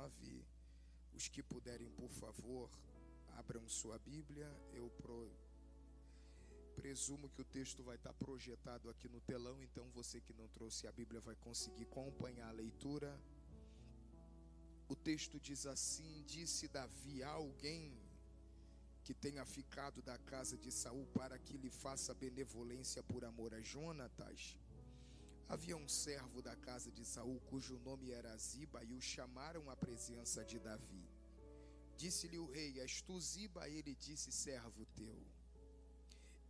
19. Os que puderem, por favor, abram sua Bíblia. Eu presumo que o texto vai estar projetado aqui no telão, então você que não trouxe a Bíblia vai conseguir acompanhar a leitura. O texto diz assim: disse Davi a alguém que tenha ficado da casa de Saul para que lhe faça benevolência por amor a Jonatas. Havia um servo da casa de Saul cujo nome era Ziba, e o chamaram à presença de Davi. Disse-lhe o rei: és tu Ziba? Ele disse: servo teu.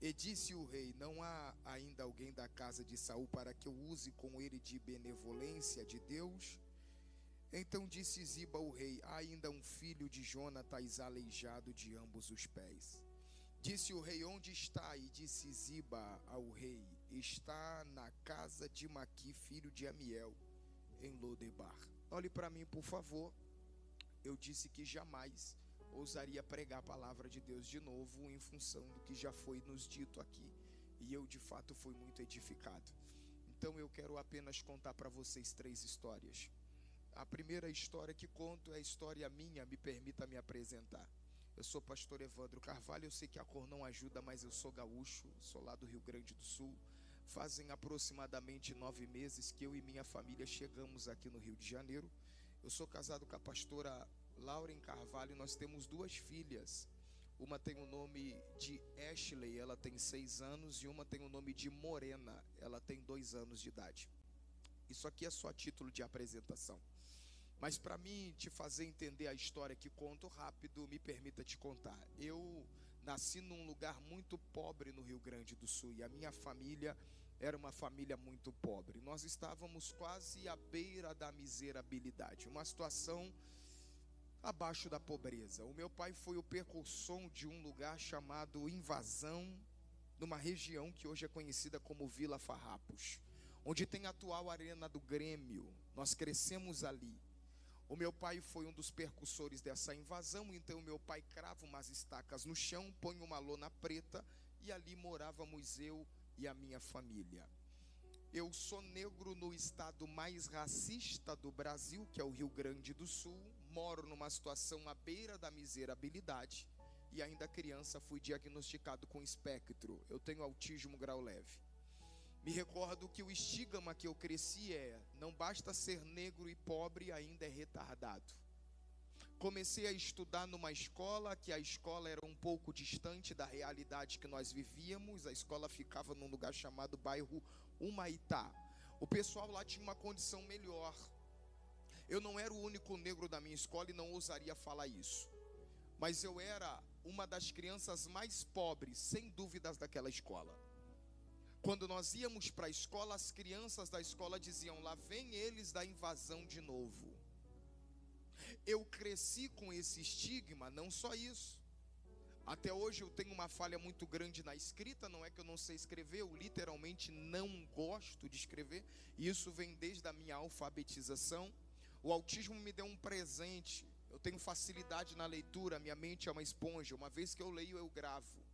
E disse o rei: não há ainda alguém da casa de Saul para que eu use com ele de benevolência de Deus? Então disse Ziba ao rei: há ainda um filho de Jonatas aleijado de ambos os pés. Disse o rei: onde está? E disse Ziba ao rei: está na casa de Maqui, filho de Amiel, em Lodebar. Olhe para mim, por favor. Eu disse que jamais ousaria pregar a palavra de Deus de novo, em função do que já foi nos dito aqui, e eu de fato fui muito edificado. Então eu quero apenas contar para vocês 3 histórias. A primeira história que conto é a história minha, me permita me apresentar. Eu sou pastor Evandro Carvalho. Eu sei que a cor não ajuda, mas eu sou gaúcho, sou lá do Rio Grande do Sul. Fazem aproximadamente 9 meses que eu e minha família chegamos aqui no Rio de Janeiro. Eu sou casado com a pastora Lauren Carvalho. Nós temos 2 filhas. Uma tem o nome de Ashley, ela tem 6 anos, e uma tem o nome de Morena, ela tem 2 anos de idade. Isso aqui é só a título de apresentação. Mas para mim te fazer entender a história que conto rápido, me permita te contar. Eu nasci num lugar muito pobre no Rio Grande do Sul, e a minha família era uma família muito pobre. Nós estávamos quase à beira da miserabilidade, uma situação abaixo da pobreza. O meu pai foi o precursor de um lugar chamado Invasão, numa região que hoje é conhecida como Vila Farrapos, onde tem a atual Arena do Grêmio. Nós crescemos ali. O meu pai foi um dos percussores dessa invasão. Então meu pai crava umas estacas no chão, põe uma lona preta, e ali morávamos eu e a minha família. Eu sou negro no estado mais racista do Brasil, que é o Rio Grande do Sul. Moro numa situação à beira da miserabilidade, e ainda criança fui diagnosticado com espectro. Eu tenho autismo grau leve. Me recordo que o estigma que eu cresci é: não basta ser negro e pobre, ainda é retardado. Comecei a estudar numa escola, que a escola era um pouco distante da realidade que nós vivíamos. A escola ficava num lugar chamado bairro Humaitá. O pessoal lá tinha uma condição melhor. Eu não era o único negro da minha escola e não ousaria falar isso, mas eu era uma das crianças mais pobres, sem dúvidas, daquela escola. Quando nós íamos para a escola, as crianças da escola diziam: lá vem eles da invasão de novo. Eu cresci com esse estigma. Não só isso, até hoje eu tenho uma falha muito grande na escrita. Não é que eu não sei escrever, eu literalmente não gosto de escrever. E isso vem desde a minha alfabetização. O autismo me deu um presente. Eu tenho facilidade na leitura, minha mente é uma esponja. Uma vez que eu leio, eu gravo.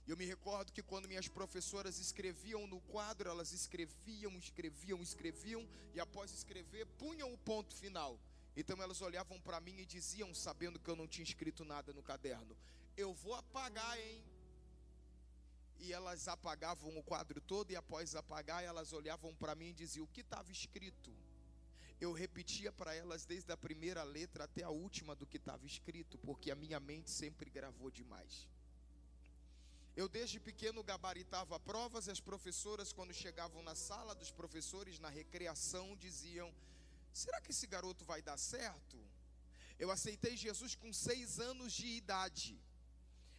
E eu me recordo que quando minhas professoras escreviam no quadro, elas escreviam, e após escrever, punham o ponto final. Então elas olhavam para mim e diziam, sabendo que eu não tinha escrito nada no caderno: eu vou apagar, hein? E elas apagavam o quadro todo, e após apagar, elas olhavam para mim e diziam: o que estava escrito? Eu repetia para elas desde a primeira letra até a última do que estava escrito, porque a minha mente sempre gravou demais. Eu desde pequeno gabaritava provas, e as professoras, quando chegavam na sala dos professores, na recreação, diziam: será que esse garoto vai dar certo? Eu aceitei Jesus com 6 anos de idade.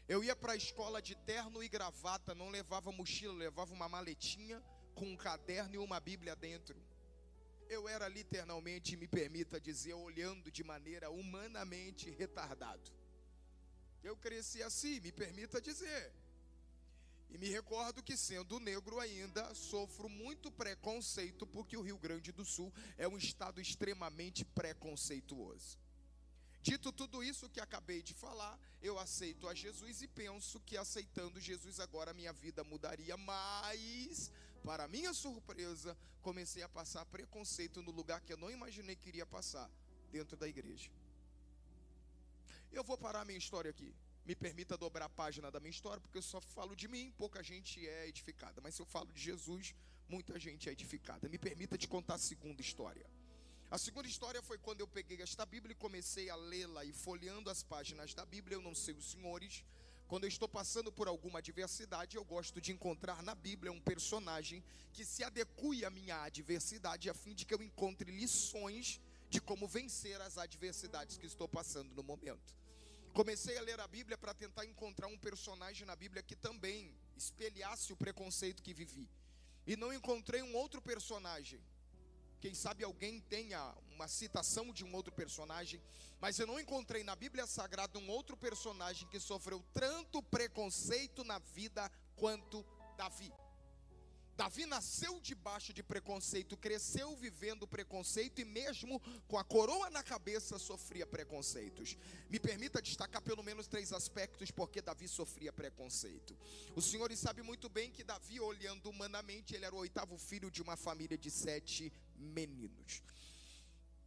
Eu ia para a escola de terno e gravata, não levava mochila, levava uma maletinha com um caderno e uma Bíblia dentro. Eu era literalmente, me permita dizer, olhando de maneira humanamente retardado. Eu cresci assim, me permita dizer. E me recordo que, sendo negro ainda, sofro muito preconceito, porque o Rio Grande do Sul é um estado extremamente preconceituoso. Dito tudo isso que acabei de falar, eu aceito a Jesus e penso que, aceitando Jesus, agora minha vida mudaria. Mas, para minha surpresa, comecei a passar preconceito no lugar que eu não imaginei que iria passar: dentro da igreja. Eu vou parar a minha história aqui. Me permita dobrar a página da minha história, porque eu só falo de mim, pouca gente é edificada. Mas se eu falo de Jesus, muita gente é edificada. Me permita te contar a segunda história. A segunda história foi quando eu peguei esta Bíblia e comecei a lê-la e folheando as páginas da Bíblia. Eu não sei os senhores, quando eu estou passando por alguma adversidade, eu gosto de encontrar na Bíblia um personagem que se adeque à minha adversidade, a fim de que eu encontre lições de como vencer as adversidades que estou passando no momento. Comecei a ler a Bíblia para tentar encontrar um personagem na Bíblia que também espelhasse o preconceito que vivi. E não encontrei um outro personagem. Quem sabe alguém tenha uma citação de um outro personagem, mas eu não encontrei na Bíblia Sagrada um outro personagem que sofreu tanto preconceito na vida quanto Davi. Davi nasceu debaixo de preconceito, cresceu vivendo preconceito e mesmo com a coroa na cabeça sofria preconceitos. Me permita destacar pelo menos 3 aspectos porque Davi sofria preconceito. Os senhores sabem muito bem que Davi, olhando humanamente, ele era o 8º filho de uma família de 7 meninos.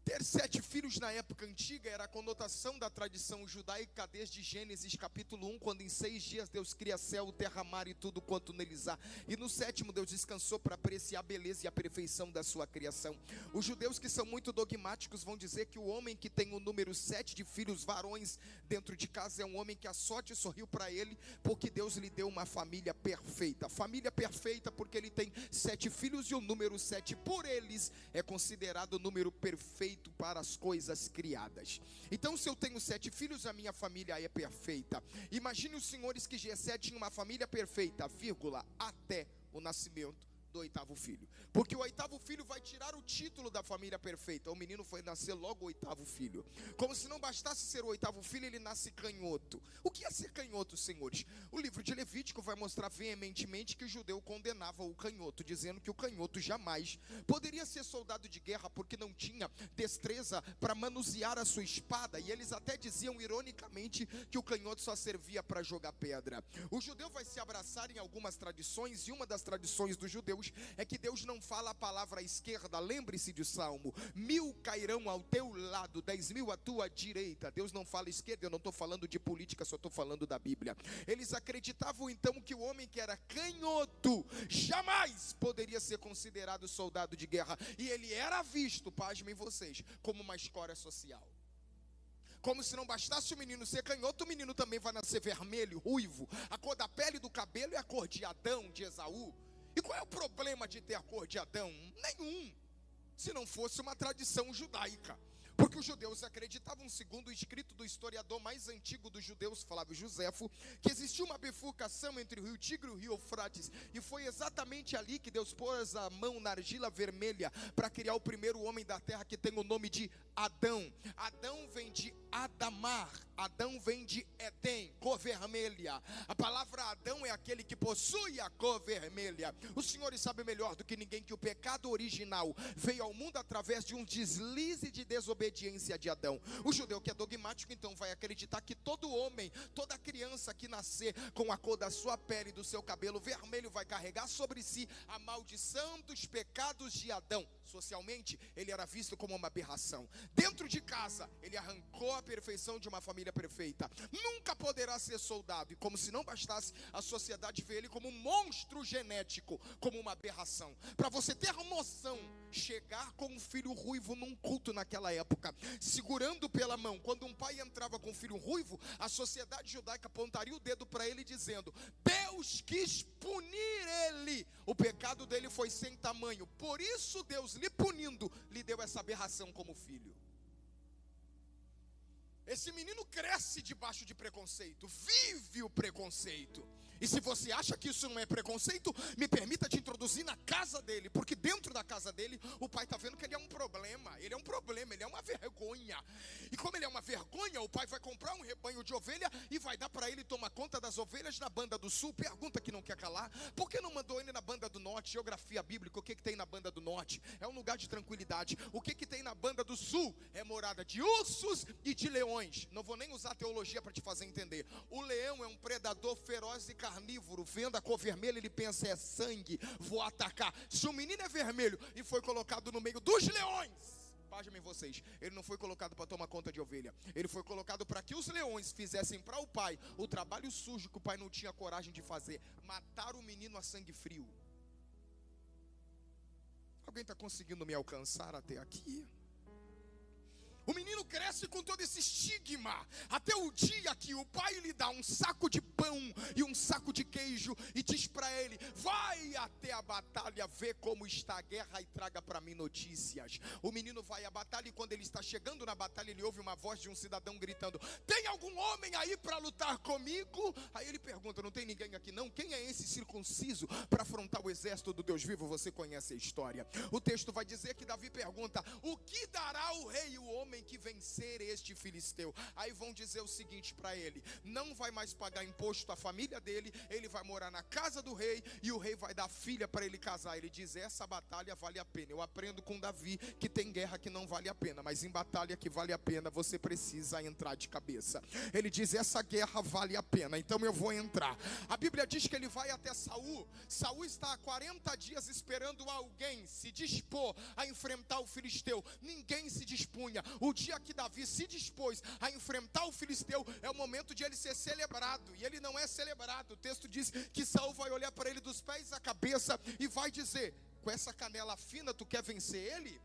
Ter 7 filhos na época antiga era a conotação da tradição judaica desde Gênesis capítulo 1, quando em 6 dias Deus cria céu, terra, mar e tudo quanto neles há. E no 7º Deus descansou para apreciar a beleza e a perfeição da sua criação. Os judeus que são muito dogmáticos vão dizer que o homem que tem o número 7 de filhos varões dentro de casa é um homem que a sorte sorriu para ele, porque Deus lhe deu uma família perfeita. Família perfeita porque ele tem 7 filhos e o número 7 por eles é considerado o número perfeito para as coisas criadas. Então, se eu tenho 7 filhos, a minha família é perfeita. Imagine os senhores que Jessé tinha uma família perfeita, vírgula, até o nascimento do 8º filho. Porque o 8º filho vai tirar o título da família perfeita. O menino foi nascer logo o 8º filho. Como se não bastasse ser o 8º filho, ele nasce canhoto. O que é ser canhoto, senhores? O livro de Levítico vai mostrar veementemente que o judeu condenava o canhoto, dizendo que o canhoto jamais poderia ser soldado de guerra, porque não tinha destreza para manusear a sua espada. E eles até diziam ironicamente que o canhoto só servia para jogar pedra. O judeu vai se abraçar em algumas tradições, e uma das tradições dos judeus é que Deus não fala a palavra à esquerda. Lembre-se de Salmo: 1000 cairão ao teu lado, 10.000 à tua direita. Deus não fala esquerda. Eu não estou falando de política, só estou falando da Bíblia. Eles acreditavam então que o homem que era canhoto jamais poderia ser considerado soldado de guerra, e ele era visto, pasmem vocês, como uma escória social. Como se não bastasse o menino ser canhoto, o menino também vai nascer vermelho, ruivo. A cor da pele e do cabelo é a cor de Adão, de Esaú. E qual é o problema de ter a cor de Adão? Nenhum, se não fosse uma tradição judaica. Porque os judeus acreditavam, segundo o escrito do historiador mais antigo dos judeus, Flávio Josefo, que existia uma bifurcação entre o rio Tigre e o rio Eufrates. E foi exatamente ali que Deus pôs a mão na argila vermelha para criar o primeiro homem da terra, que tem o nome de Adão. Adão vem de Adamar. Adão vem de Edém, cor vermelha. A palavra Adão é aquele que possui a cor vermelha. Os senhores sabem melhor do que ninguém que o pecado original veio ao mundo através de um deslize de desobediência de Adão. O judeu que é dogmático então vai acreditar que todo homem, toda criança que nascer com a cor da sua pele e do seu cabelo vermelho vai carregar sobre si a maldição dos pecados de Adão. Socialmente, ele era visto como uma aberração. Dentro de casa, ele arrancou a perfeição de uma família perfeita. Nunca poderá ser soldado. E como se não bastasse, a sociedade vê ele como um monstro genético, como uma aberração. Para você ter noção, chegar com um filho ruivo num culto naquela época, segurando pela mão, quando um pai entrava com um filho ruivo, a sociedade judaica apontaria o dedo para ele dizendo: Deus quis punir ele, o pecado dele foi sem tamanho, por isso Deus, lhe punindo, lhe deu essa aberração como filho. Esse menino cresce debaixo de preconceito, vive o preconceito. E se você acha que isso não é preconceito, me permita te introduzir na casa dele, porque dentro da casa dele, o pai está vendo que ele é um problema, ele é uma vergonha. E como ele é uma vergonha, o pai vai comprar um rebanho de ovelha e vai dar para ele tomar conta das ovelhas na banda do sul. Pergunta que não quer calar: por que não mandou ele na banda do norte? Geografia bíblica, o que tem na banda do norte? É um lugar de tranquilidade. O que tem na banda do sul? É morada de ursos e de leões. Não vou nem usar teologia para te fazer entender. O leão é um predador feroz e carnívoro. Vendo a cor vermelha, ele pensa: é sangue, vou atacar. Se o menino é vermelho e foi colocado no meio dos leões, pasmem vocês, ele não foi colocado para tomar conta de ovelha. Ele foi colocado para que os leões fizessem para o pai o trabalho sujo que o pai não tinha coragem de fazer. Matar o menino a sangue frio. Alguém está conseguindo me alcançar até aqui? O menino cresce com todo esse estigma, até o dia que o pai lhe dá um saco de pão e um saco de queijo e diz para ele: vai até a batalha, vê como está a guerra e traga para mim notícias. O menino vai à batalha e quando ele está chegando na batalha, ele ouve uma voz de um cidadão gritando: tem algum homem aí para lutar comigo? Aí ele pergunta: não tem ninguém aqui não? Quem é esse circunciso para afrontar o exército do Deus vivo? Você conhece a história. O texto vai dizer que Davi pergunta: o que dará o rei e o homem que vencer este filisteu? Aí vão dizer o seguinte para ele: não vai mais pagar imposto à família dele, ele vai morar na casa do rei e o rei vai dar filha para ele casar. Ele diz: essa batalha vale a pena. Eu aprendo com Davi que tem guerra que não vale a pena, mas em batalha que vale a pena você precisa entrar de cabeça. Ele diz: essa guerra vale a pena, então eu vou entrar. A Bíblia diz que ele vai até Saul. Saul está há 40 dias esperando alguém se dispor a enfrentar o filisteu. Ninguém se dispunha. O dia que Davi se dispôs a enfrentar o filisteu é o momento de ele ser celebrado, e ele não é celebrado. O texto diz que Saul vai olhar para ele dos pés à cabeça e vai dizer: com essa canela fina tu quer vencer ele?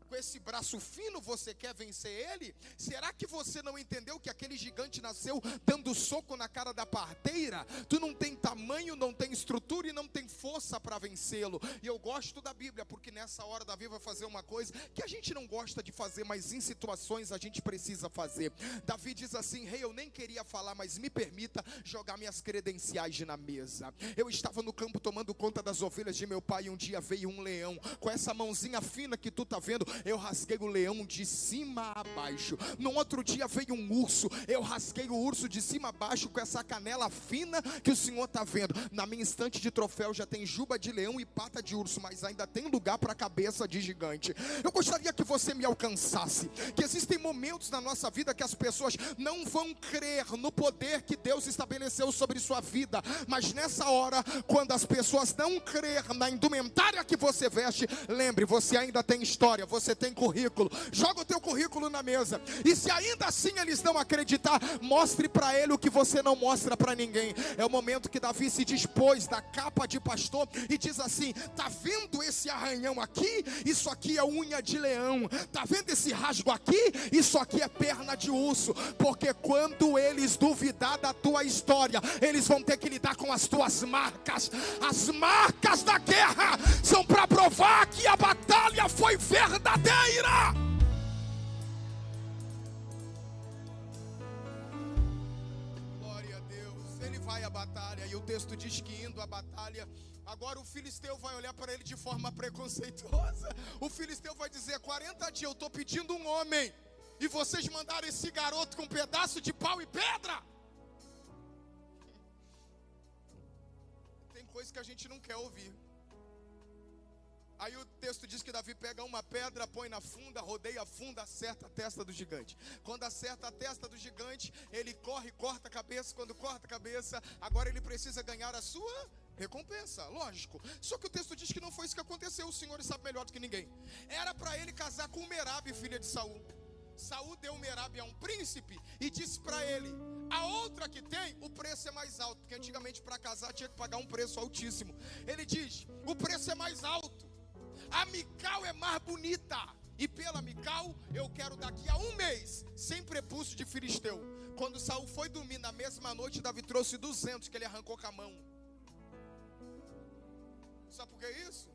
Com esse braço fino você quer vencer ele? Será que você não entendeu que aquele gigante nasceu dando soco na cara da parteira? Tu não tem tamanho, não tem estrutura e não tem força para vencê-lo. E eu gosto da Bíblia, porque nessa hora Davi vai fazer uma coisa que a gente não gosta de fazer, mas em situações a gente precisa fazer. Davi diz assim: rei, eu nem queria falar, mas me permita jogar minhas credenciais na mesa. Eu estava no campo tomando conta das ovelhas de meu pai e um dia veio um leão. Com essa mãozinha fina que tu tá vendo, eu rasguei o leão de cima a baixo. No outro dia veio um urso, eu rasguei o urso de cima a baixo com essa canela fina que o senhor está vendo. Na minha estante de troféu já tem juba de leão e pata de urso, mas ainda tem lugar para a cabeça de gigante. Eu gostaria que você me alcançasse, que existem momentos na nossa vida que as pessoas não vão crer no poder que Deus estabeleceu sobre sua vida, mas nessa hora, quando as pessoas não crerem na indumentária que você veste, lembre, você ainda tem história, você tem currículo. Joga o teu currículo na mesa, e se ainda assim eles não acreditar, mostre para ele o que você não mostra para ninguém. É o momento que Davi se dispôs da capa de pastor e diz assim: tá vendo esse arranhão aqui? Isso aqui é unha de leão. Tá vendo esse rasgo aqui? Isso aqui é perna de urso. Porque quando eles duvidar da tua história, eles vão ter que lidar com as tuas marcas. As marcas da guerra são para provar que a batalha foi verdadeira. Glória a Deus. Ele vai à batalha e o texto diz que indo à batalha, agora o filisteu vai olhar para ele de forma preconceituosa. O filisteu vai dizer: 40 dias eu estou pedindo um homem e vocês mandaram esse garoto com um pedaço de pau e pedra. Tem coisa que a gente não quer ouvir. Aí o texto diz que Davi pega uma pedra, põe na funda, rodeia a funda, acerta a testa do gigante. Quando acerta a testa do gigante, ele corre e corta a cabeça. Quando corta a cabeça, agora ele precisa ganhar a sua recompensa, lógico. Só que o texto diz que não foi isso que aconteceu. O Senhor sabe melhor do que ninguém. Era para ele casar com Merabe, filha de Saul. Saul deu Merabe a um príncipe e disse para ele: a outra que tem, o preço é mais alto. Porque antigamente para casar tinha que pagar um preço altíssimo. Ele diz: o preço é mais alto. A Mical é mais bonita, e pela Mical eu quero daqui a um mês, sem prepúcio de filisteu. Quando Saul foi dormir na mesma noite, Davi trouxe 200 que ele arrancou com a mão. Sabe por que isso?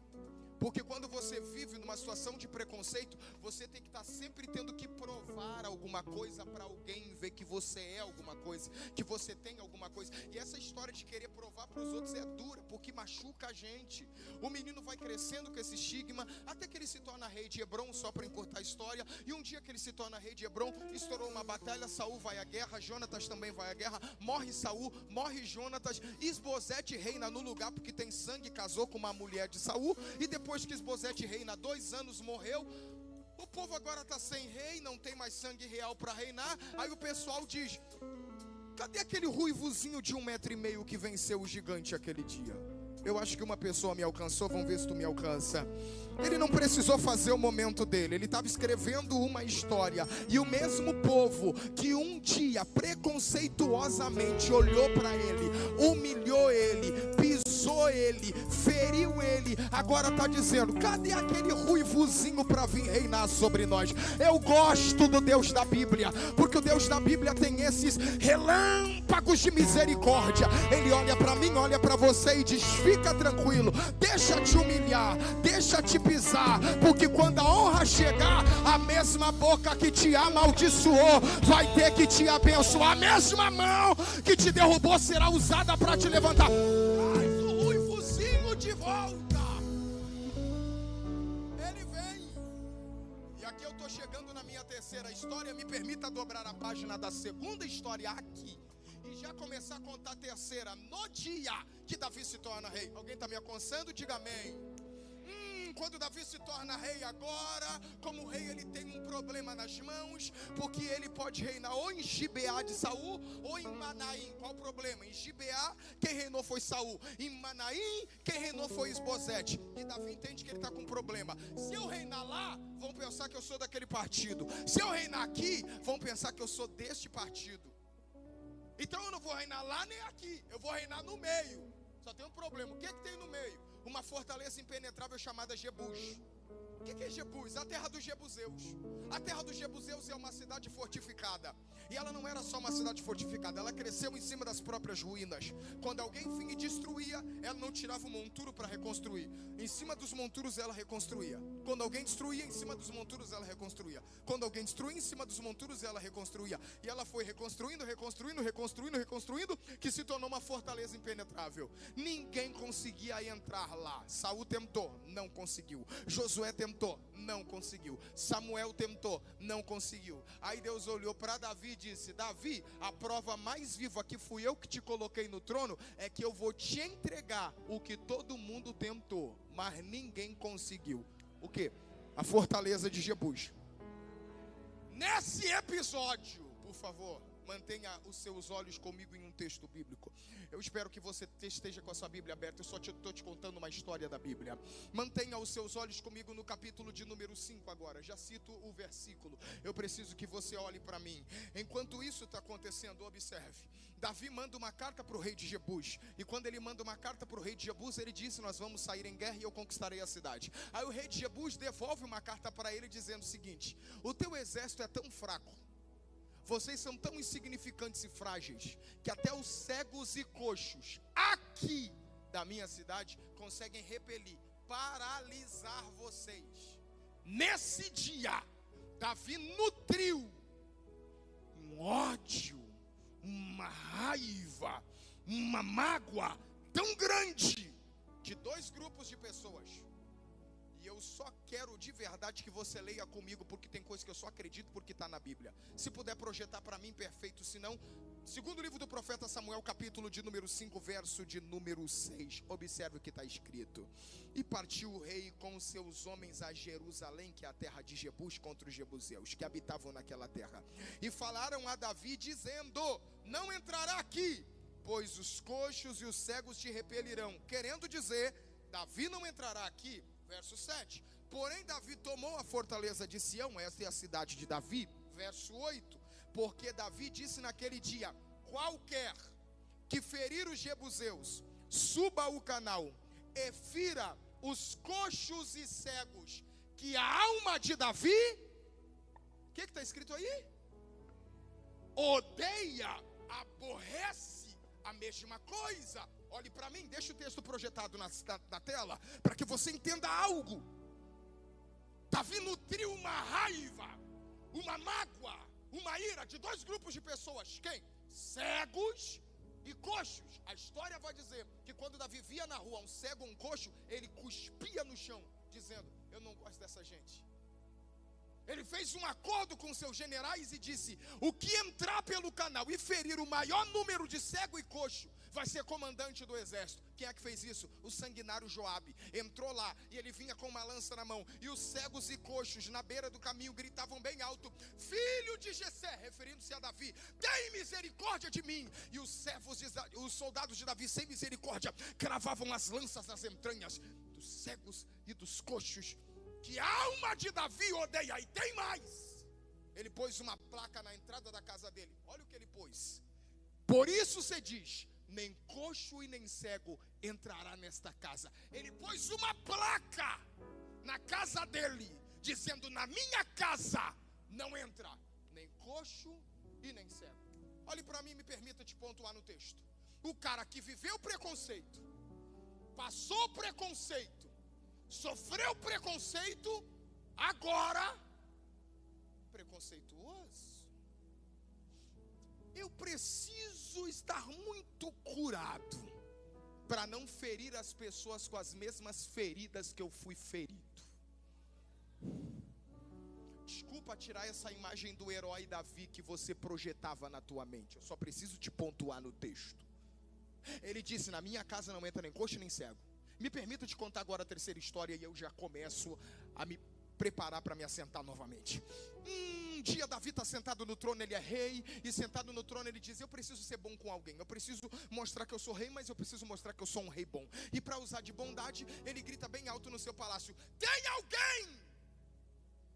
Porque quando você vive numa situação de preconceito, você tem que estar sempre tendo que provar alguma coisa para alguém ver que você é alguma coisa, que você tem alguma coisa. E essa história de querer provar para os outros é dura, porque machuca a gente. O menino vai crescendo com esse estigma, até que ele se torna rei de Hebron, só para encurtar a história. E um dia que ele se torna rei de Hebron, estourou uma batalha, Saul vai à guerra, Jonatas também vai à guerra, morre Saul, morre Jonatas, Isbosete reina no lugar porque tem sangue, casou com uma mulher de Saul, e depois que Isbosete reina, 2 anos morreu. O povo agora está sem rei, não tem mais sangue real para reinar. Aí o pessoal diz: cadê aquele ruivozinho de 1,5 metros que venceu o gigante aquele dia? Eu acho que uma pessoa me alcançou, vamos ver se tu me alcança. Ele não precisou fazer o momento dele, ele estava escrevendo uma história. E o mesmo povo que um dia preconceituosamente olhou para ele, humilhou ele, pisou ele, feriu ele, agora está dizendo: cadê aquele ruivozinho para vir reinar sobre nós? Eu gosto do Deus da Bíblia, porque o Deus da Bíblia tem esses relâmpagos de misericórdia. Ele olha para mim, olha para você e diz: fica tranquilo, deixa te humilhar, deixa te pisar, porque quando a honra chegar, a mesma boca que te amaldiçoou vai ter que te abençoar. A mesma mão que te derrubou será usada para te levantar. Traz o ruivozinho de volta. Ele vem. E aqui eu estou chegando na minha terceira história. Me permita dobrar a página da segunda história aqui e já começar a contar a terceira. No dia que Davi se torna rei. Alguém está me alcançando? Diga amém. Quando Davi se torna rei agora, como rei ele tem um problema nas mãos, porque ele pode reinar ou em Gibeá de Saul ou em Manaim. Qual o problema? Em Gibeá quem reinou foi Saul, em Manaim quem reinou foi Isbosete. E Davi entende que ele está com um problema. Se eu reinar lá, vão pensar que eu sou daquele partido. Se eu reinar aqui, vão pensar que eu sou deste partido. Então eu não vou reinar lá nem aqui, eu vou reinar no meio. Só tem um problema. O que tem no meio? Uma fortaleza impenetrável chamada Jebus. O que é Jebus? A terra dos Jebuseus. A terra dos Jebuseus é uma cidade fortificada. E ela não era só uma cidade fortificada, ela cresceu em cima das próprias ruínas. Quando alguém vinha e destruía, ela não tirava o monturo para reconstruir. Em cima dos monturos ela reconstruía. Quando alguém destruía, em cima dos monturos ela reconstruía. Quando alguém destruía, em cima dos monturos ela reconstruía. E ela foi reconstruindo, que se tornou uma fortaleza impenetrável. Ninguém conseguia entrar lá. Saul tentou, não conseguiu. Josué tentou, não conseguiu. Samuel tentou, não conseguiu. Aí Deus olhou para Davi e disse: Davi, a prova mais viva que fui eu que te coloquei no trono é que eu vou te entregar o que todo mundo tentou, mas ninguém conseguiu. O que? A fortaleza de Jebus. Nesse episódio, por favor, mantenha os seus olhos comigo em um texto bíblico. Eu espero que você esteja com a sua Bíblia aberta. Eu só estou te contando uma história da Bíblia. Mantenha os seus olhos comigo no capítulo de número 5 agora. Já cito o versículo. Eu preciso que você olhe para mim. Enquanto isso está acontecendo, observe. Davi manda uma carta para o rei de Jebus. E quando ele manda uma carta para o rei de Jebus, ele disse: nós vamos sair em guerra e eu conquistarei a cidade. Aí o rei de Jebus devolve uma carta para ele dizendo o seguinte: o teu exército é tão fraco, vocês são tão insignificantes e frágeis, que até os cegos e coxos aqui da minha cidade conseguem repelir, paralisar vocês. Nesse dia, Davi nutriu um ódio, uma raiva, uma mágoa tão grande de dois grupos de pessoas. E eu só quero de verdade que você leia comigo, porque tem coisa que eu só acredito porque está na Bíblia. Se puder projetar para mim, perfeito. Se não, segundo livro do profeta Samuel, capítulo de número 5, verso de número 6. Observe o que está escrito. E partiu o rei com os seus homens a Jerusalém, que é a terra de Jebus, contra os jebuseus que habitavam naquela terra. E falaram a Davi dizendo: não entrará aqui, pois os coxos e os cegos te repelirão. Querendo dizer, Davi não entrará aqui. Verso 7, porém Davi tomou a fortaleza de Sião, esta é a cidade de Davi. Verso 8, porque Davi disse naquele dia: qualquer que ferir os jebuseus, suba o canal e fira os coxos e cegos, que a alma de Davi, o que está escrito aí? Odeia, aborrece a mesma coisa. Olhe para mim, deixa o texto projetado na tela, para que você entenda algo. Davi nutriu uma raiva, uma mágoa, uma ira de dois grupos de pessoas. Quem? Cegos e coxos. A história vai dizer que quando Davi via na rua um cego ou um coxo, ele cuspia no chão, dizendo: eu não gosto dessa gente. Ele fez um acordo com seus generais e disse: o que entrar pelo canal e ferir o maior número de cego e coxo vai ser comandante do exército. Quem é que fez isso? O sanguinário Joabe. Entrou lá e ele vinha com uma lança na mão. E os cegos e coxos na beira do caminho gritavam bem alto: filho de Jessé, referindo-se a Davi: tem misericórdia de mim. E os soldados de Davi, sem misericórdia, cravavam as lanças nas entranhas dos cegos e dos coxos. Que alma de Davi odeia. E tem mais: ele pôs uma placa na entrada da casa dele. Olha o que ele pôs: por isso se diz, nem coxo e nem cego entrará nesta casa. Ele pôs uma placa na casa dele, dizendo: na minha casa não entra nem coxo e nem cego. Olhe para mim e me permita te pontuar no texto. O cara que viveu preconceito, passou preconceito, sofreu preconceito, agora preconceituoso. Eu preciso estar muito curado para não ferir as pessoas com as mesmas feridas que eu fui ferido. Desculpa tirar essa imagem do herói Davi que você projetava na tua mente. Eu só preciso te pontuar no texto. Ele disse: na minha casa não entra nem coxo nem cego. Me permita te contar agora a terceira história, e eu já começo a me preparar para me assentar novamente. Um dia Davi está sentado no trono, ele é rei, e sentado no trono ele diz: eu preciso ser bom com alguém, eu preciso mostrar que eu sou rei, mas eu preciso mostrar que eu sou um rei bom. E para usar de bondade, ele grita bem alto no seu palácio: tem alguém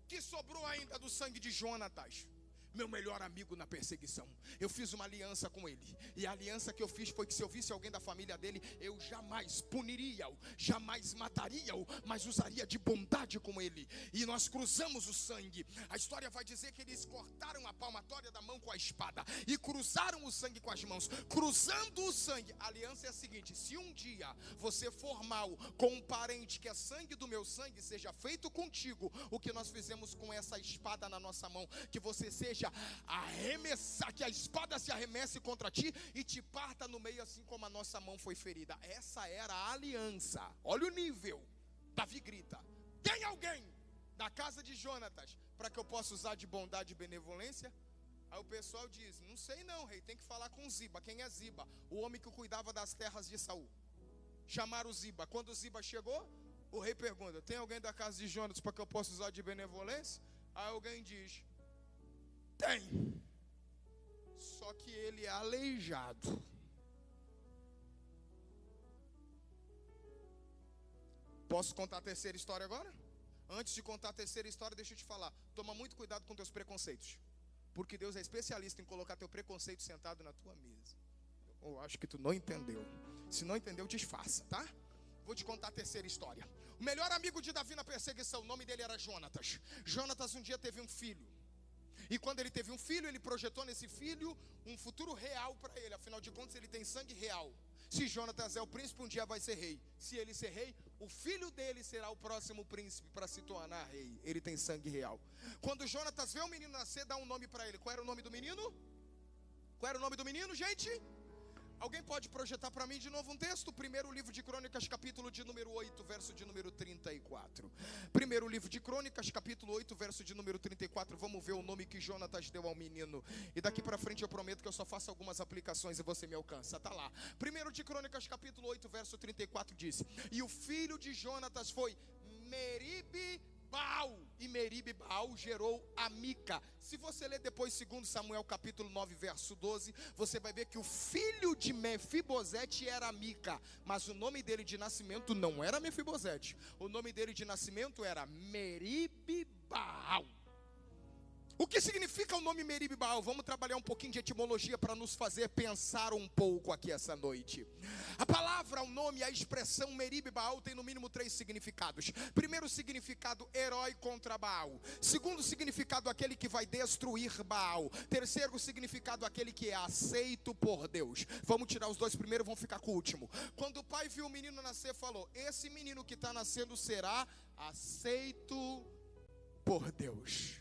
que sobrou ainda do sangue de Jonatas, meu melhor amigo na perseguição? Eu fiz uma aliança com ele, e a aliança que eu fiz foi que se eu visse alguém da família dele, eu jamais puniria-o, jamais mataria-o, mas usaria de bondade com ele. E nós cruzamos o sangue. A história vai dizer que eles cortaram a palmatória da mão com a espada e cruzaram o sangue com as mãos. Cruzando o sangue, a aliança é a seguinte: se um dia você for mal com um parente que é sangue do meu sangue, seja feito contigo o que nós fizemos com essa espada na nossa mão, que você seja arremessar, que a espada se arremesse contra ti e te parta no meio, assim como a nossa mão foi ferida. Essa era a aliança. Olha o nível. Davi grita: tem alguém da casa de Jonatas para que eu possa usar de bondade e benevolência? Aí o pessoal diz: não sei não, rei, tem que falar com Ziba. Quem é Ziba? O homem que cuidava das terras de Saul. Chamaram Ziba. Quando Ziba chegou, o rei pergunta: tem alguém da casa de Jonatas para que eu possa usar de benevolência? Aí alguém diz: tem, só que ele é aleijado. Posso contar a terceira história agora? Antes de contar a terceira história, deixa eu te falar: toma muito cuidado com teus preconceitos, porque Deus é especialista em colocar teu preconceito sentado na tua mesa. Eu acho que tu não entendeu. Se não entendeu, disfarça, tá? Vou te contar a terceira história. O melhor amigo de Davi na perseguição, o nome dele era Jonatas. Jonatas um dia teve um filho. E quando ele teve um filho, ele projetou nesse filho um futuro real para ele. Afinal de contas, ele tem sangue real. Se Jonatas é o príncipe, um dia vai ser rei. Se ele ser rei, o filho dele será o próximo príncipe para se tornar rei. Ele tem sangue real. Quando Jonatas vê o menino nascer, dá um nome para ele. Qual era o nome do menino? Qual era o nome do menino, gente? Alguém pode projetar para mim de novo um texto? Primeiro livro de Crônicas, capítulo de número 8, verso de número 34. Primeiro livro de Crônicas, capítulo 8, verso de número 34. Vamos ver o nome que Jonatas deu ao menino. E daqui para frente eu prometo que eu só faço algumas aplicações e você me alcança. Tá lá. Primeiro de Crônicas, capítulo 8, verso 34 diz: e o filho de Jonatas foi Meribe-Baal, e Meribe-Baal gerou a Mica. Se você ler depois 2 Samuel capítulo 9 verso 12, você vai ver que o filho de Mefibosete era Mica, mas o nome dele de nascimento não era Mefibosete. O nome dele de nascimento era Meribe-Baal. O que significa o nome Meribe-Baal? Vamos trabalhar um pouquinho de etimologia para nos fazer pensar um pouco aqui essa noite. A palavra, o nome, a expressão Meribe-Baal tem no mínimo 3 significados. Primeiro significado, herói contra Baal. Segundo significado, aquele que vai destruir Baal. Terceiro significado, aquele que é aceito por Deus. Vamos tirar os dois primeiro, vamos ficar com o último. Quando o pai viu o menino nascer, falou: esse menino que está nascendo será aceito por Deus.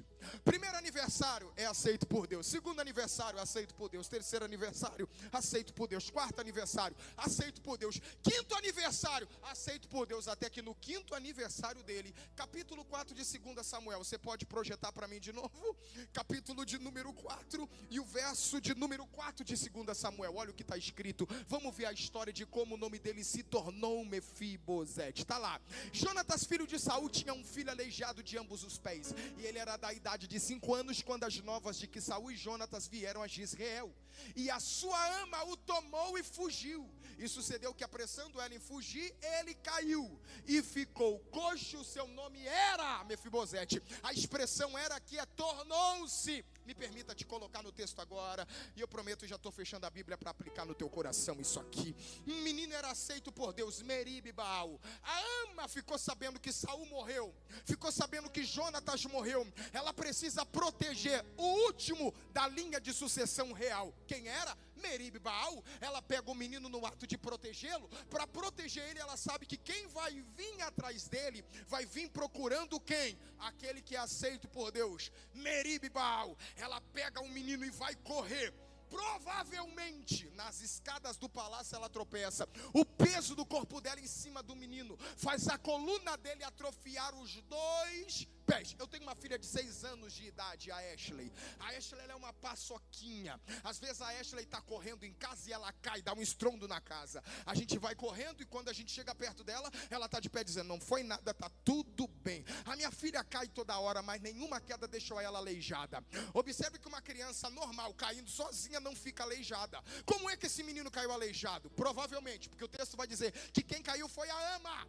Primeiro aniversário é aceito por Deus. Segundo aniversário, aceito por Deus. Terceiro aniversário, aceito por Deus. Quarto aniversário, aceito por Deus. Quinto aniversário, aceito por Deus. Até que no quinto aniversário dele, capítulo 4 de 2 Samuel. Você pode projetar para mim de novo? Capítulo de número 4 e o verso de número 4 de 2 Samuel. Olha o que está escrito. Vamos ver a história de como o nome dele se tornou Mefibosete. Está lá. Jonatas, filho de Saul, tinha um filho aleijado de ambos os pés, e ele era da idade idade de 5 anos, quando as novas de que Saul e Jonatas vieram a Jezreel, e a sua ama o tomou e fugiu. E sucedeu que, apressando ela em fugir, ele caiu e ficou coxo. O seu nome era Mefibosete. A expressão era que tornou-se. Me permita te colocar no texto agora, e eu prometo, já estou fechando a Bíblia para aplicar no teu coração isso aqui. Um menino era aceito por Deus, Merib e Baal. A ama ficou sabendo que Saul morreu, ficou sabendo que Jonatas morreu. Ela precisa proteger o último da linha de sucessão real. Quem era? Merib e Baal. Ela pega o menino no ato de protegê-lo. Para proteger ele, ela sabe que quem vai vir atrás dele vai vir procurando quem? Aquele que é aceito por Deus, Merib e Baal. Ela pega o menino e vai correr. Provavelmente nas escadas do palácio ela tropeça. O peso do corpo dela em cima do menino faz a coluna dele atrofiar os 2 pés. Eu tenho uma filha de 6 anos de idade, a Ashley. A Ashley, ela é uma paçoquinha. Às vezes a Ashley está correndo em casa e ela cai, dá um estrondo na casa. A gente vai correndo e quando a gente chega perto dela, ela está de pé dizendo: não foi nada, está tudo bem. A minha filha cai toda hora, mas nenhuma queda deixou ela aleijada. Observe que uma criança normal caindo sozinha não fica aleijada. Como é que esse menino caiu aleijado? Provavelmente, porque o texto vai dizer que quem caiu foi a ama.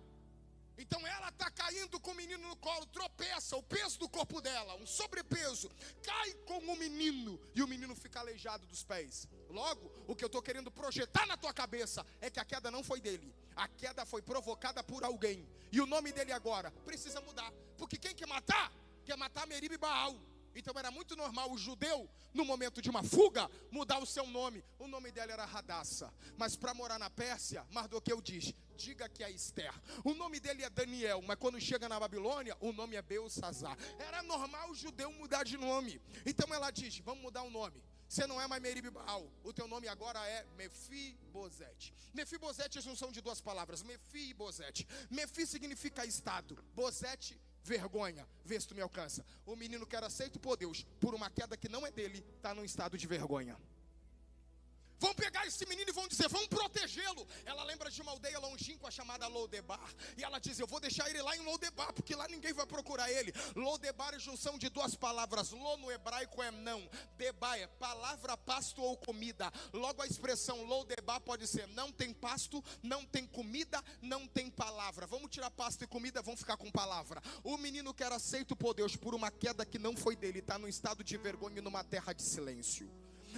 Então ela está caindo com o menino no colo, tropeça, o peso do corpo dela, um sobrepeso, cai com o menino e o menino fica aleijado dos pés. Logo, o que eu estou querendo projetar na tua cabeça é que a queda não foi dele, a queda foi provocada por alguém. E o nome dele agora precisa mudar, porque quem quer matar Merib e Baal. Então era muito normal o judeu, no momento de uma fuga, mudar o seu nome. O nome dela era Radassa, mas para morar na Pérsia, Mardoqueu diz: diga que é Esther. O nome dele é Daniel, mas quando chega na Babilônia, o nome é Belsassar. Era normal o judeu mudar de nome. Então ela diz: vamos mudar o nome. Você não é mais Merib e Baal, o teu nome agora é Mefibosete. Mefibosete é a junção de 2 palavras, Mefi e Bosete. Mefi significa estado, Bosete, vergonha. Vê se tu me alcança. O menino que era aceito por Deus, por uma queda que não é dele, está num estado de vergonha. Vão pegar esse menino e vão dizer: vamos protegê-lo. Ela lembra de uma aldeia longínqua chamada Lodebar. E ela diz: eu vou deixar ele lá em Lodebar, porque lá ninguém vai procurar ele. Lodebar é junção de 2 palavras. Lo no hebraico é não. Debar é palavra, pasto ou comida. Logo a expressão Lodebar pode ser: não tem pasto, não tem comida, não tem palavra. Vamos tirar pasto e comida, vamos ficar com palavra. O menino que era aceito por Deus por uma queda que não foi dele, está num estado de vergonha numa terra de silêncio.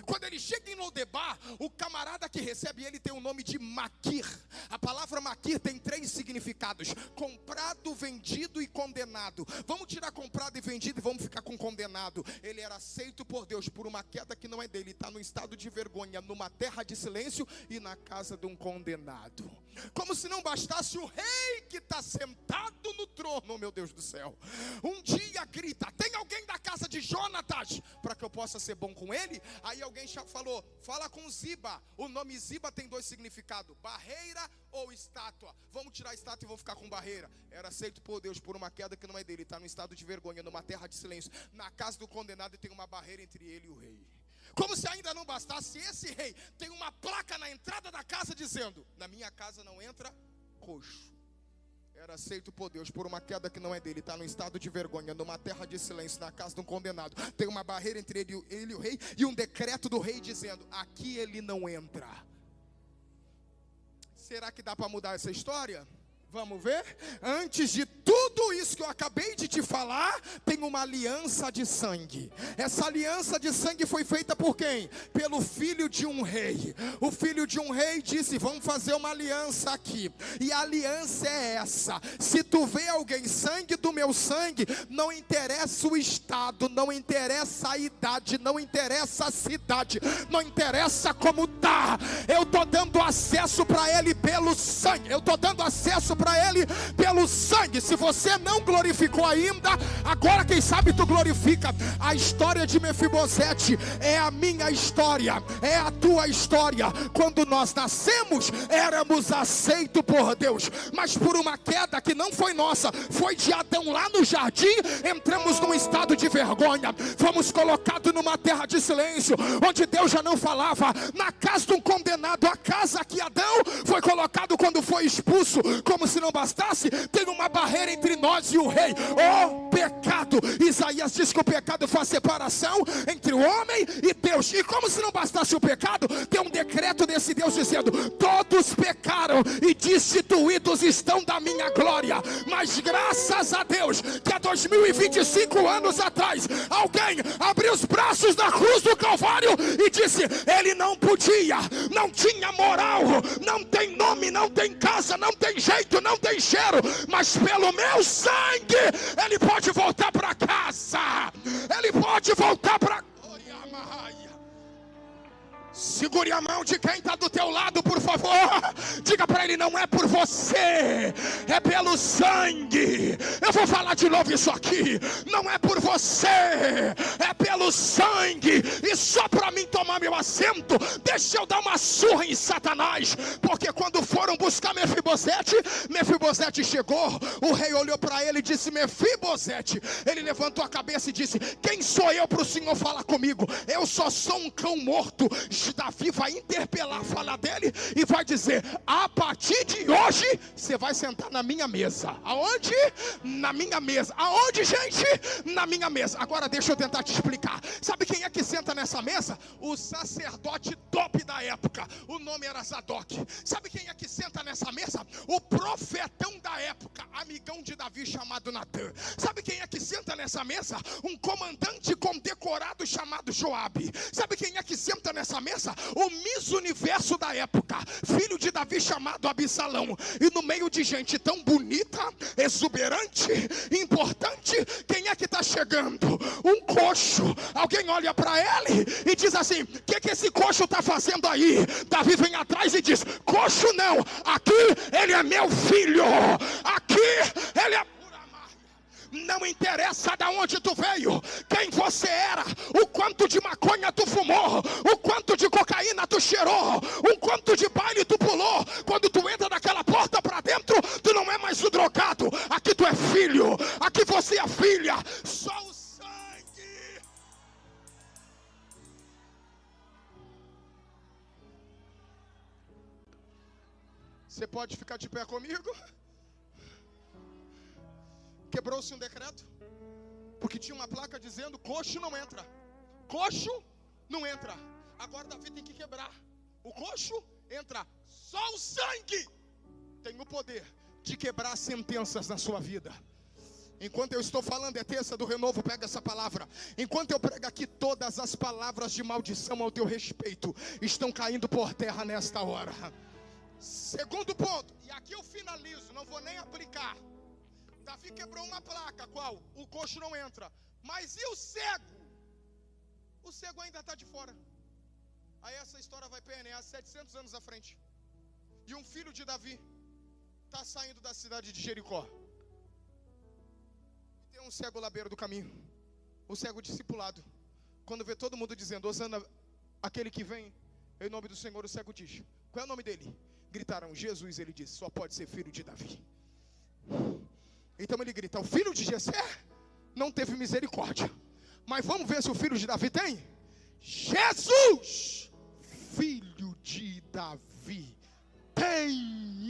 Quando ele chega em Lodebar, o camarada que recebe ele tem o nome de Maquir. A palavra Maquir tem 3 significados: comprado, vendido e condenado. Vamos tirar comprado e vendido e vamos ficar com condenado. Ele era aceito por Deus por uma queda que não é dele, está no estado de vergonha, numa terra de silêncio e na casa de um condenado. Como se não bastasse, o rei que está sentado no trono, meu Deus do céu, um dia grita: tem alguém da casa de Jonatas para que eu possa ser bom com ele? Aí alguém já falou: fala com Ziba. O nome Ziba tem 2 significados: barreira ou estátua. Vamos tirar a estátua e vamos ficar com barreira. Era aceito por Deus por uma queda que não é dele, está num estado de vergonha, numa terra de silêncio, na casa do condenado, e tem uma barreira entre ele e o rei. Como se ainda não bastasse, esse rei tem uma placa na entrada da casa dizendo: na minha casa não entra coxo. Era aceito por Deus por uma queda que não é dele, está num estado de vergonha, numa terra de silêncio, na casa de um condenado. Tem uma barreira entre ele e o rei, e um decreto do rei dizendo: aqui ele não entra. Será que dá para mudar essa história? Vamos ver? Antes de tudo isso que eu acabei de te falar, tem uma aliança de sangue. Essa aliança de sangue foi feita por quem? Pelo filho de um rei. O filho de um rei disse: vamos fazer uma aliança aqui. E a aliança é essa: se tu vê alguém sangue do meu sangue, não interessa o estado, não interessa a idade, não interessa a cidade, não interessa como tá, eu estou dando acesso para ele pelo sangue. Eu estou dando acesso para ele pelo sangue. Se você não glorificou ainda, agora quem sabe tu glorifica. A história de Mefibosete é a minha história, é a tua história. Quando nós nascemos, éramos aceitos por Deus, mas por uma queda que não foi nossa, foi de Adão lá no jardim, entramos num estado de vergonha, fomos colocados numa terra de silêncio, onde Deus já não falava, na casa de um condenado. A casa que Adão foi colocado quando foi expulso, como se não bastasse, tem uma barreira entre nós e o rei, o pecado. Isaías diz que o pecado faz separação entre o homem e Deus. E como se não bastasse o pecado, tem um decreto desse Deus dizendo: todos pecaram e destituídos estão da minha glória. Mas graças a Deus que há 2025 anos atrás, alguém abriu os braços da cruz do Calvário e disse: ele não podia, não tinha moral, não tem nome, não tem casa, não tem jeito, não tem cheiro, mas pelo meu sangue ele pode voltar para casa, ele pode voltar para... Segure a mão de quem está do teu lado, por favor. Diga para ele: não é por você, é pelo sangue. Eu vou falar de novo isso aqui. Não é por você, é pelo sangue. E só para mim tomar meu assento, deixa eu dar uma surra em Satanás. Porque quando foram buscar Mefibosete, Mefibosete chegou. O rei olhou para ele e disse: Mefibosete. Ele levantou a cabeça e disse: quem sou eu para o senhor falar comigo? Eu só sou um cão morto. Davi vai interpelar a fala dele e vai dizer: a partir de hoje você vai sentar na minha mesa. Aonde? Na minha mesa. Aonde, gente? Na minha mesa. Agora deixa eu tentar te explicar. Sabe quem é que senta nessa mesa? O sacerdote top da época. O nome era Zadok. Sabe quem é que senta nessa mesa? O profetão da época, amigão de Davi, chamado Natã. Sabe quem é que senta nessa mesa? Um comandante condecorado chamado Joabe. Sabe quem é que senta nessa mesa? O Miss Universo da época, filho de Davi, chamado Absalão. E no meio de gente tão bonita, exuberante, importante, quem é que está chegando? Um coxo. Alguém olha para ele e diz assim: o que esse coxo está fazendo aí? Davi vem atrás e diz: coxo não, aqui ele é meu filho, aqui ele é... Não interessa de onde tu veio, quem você era, o quanto de maconha tu fumou, o quanto de cocaína tu cheirou, o quanto de baile tu pulou. Quando tu entra naquela porta para dentro, tu não é mais o drogado. Aqui tu é filho, aqui você é filha. Só o sangue. Você pode ficar de pé comigo? Quebrou-se um decreto, porque tinha uma placa dizendo: coxo não entra, coxo não entra. Agora Davi tem que quebrar. O coxo entra, só o sangue tem o poder de quebrar sentenças na sua vida. Enquanto eu estou falando, é terça do renovo, pega essa palavra. Enquanto eu prego aqui, todas as palavras de maldição ao teu respeito estão caindo por terra nesta hora. Segundo ponto, e aqui eu finalizo, não vou nem aplicar. Davi quebrou uma placa, qual? O coxo não entra. Mas e o cego? O cego ainda está de fora. Aí essa história vai pernear 700 anos à frente. E um filho de Davi está saindo da cidade de Jericó. E tem um cego lá à beira do caminho. O cego discipulado. Quando vê todo mundo dizendo: Hosana, aquele que vem em nome do Senhor, o cego diz: qual é o nome dele? Gritaram: Jesus. Ele disse: só pode ser filho de Davi. Então ele grita: o filho de Jessé não teve misericórdia, mas vamos ver se o filho de Davi tem. Jesus, filho de Davi, tem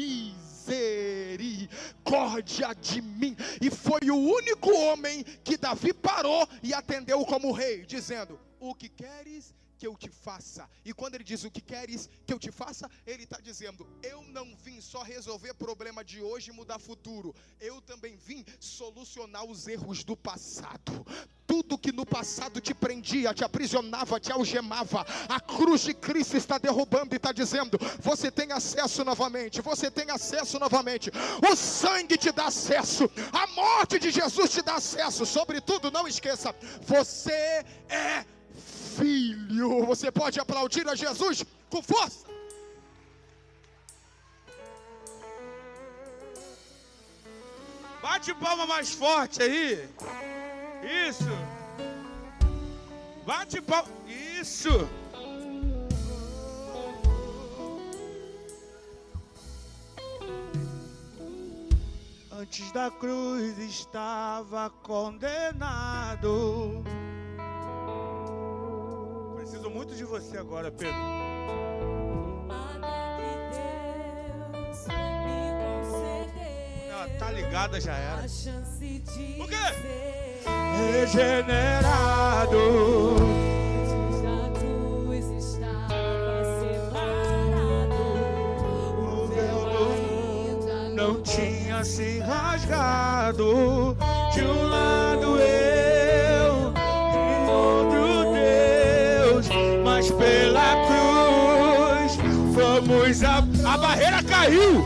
misericórdia de mim. E foi o único homem que Davi parou e atendeu como rei, dizendo: o que queres que eu te faça? E quando ele diz: o que queres que eu te faça, ele está dizendo: eu não vim só resolver problema de hoje e mudar futuro, eu também vim solucionar os erros do passado. Tudo que no passado te prendia, te aprisionava, te algemava, a cruz de Cristo está derrubando e está dizendo: você tem acesso novamente, você tem acesso novamente. O sangue te dá acesso, a morte de Jesus te dá acesso. Sobretudo, não esqueça, você é filho. Você pode aplaudir a Jesus com força. Bate palma mais forte aí. Isso. Bate palma. Isso. Antes da cruz estava condenado. Preciso muito de você agora, Pedro. Padre que Deus me concedeu. ligada, já era. O quê? Regenerado. Antes da cruz estava separado. O véu ainda Não tinha se rasgado. De um lado eu, de outro Deus, mas pela cruz fomos a barreira caiu.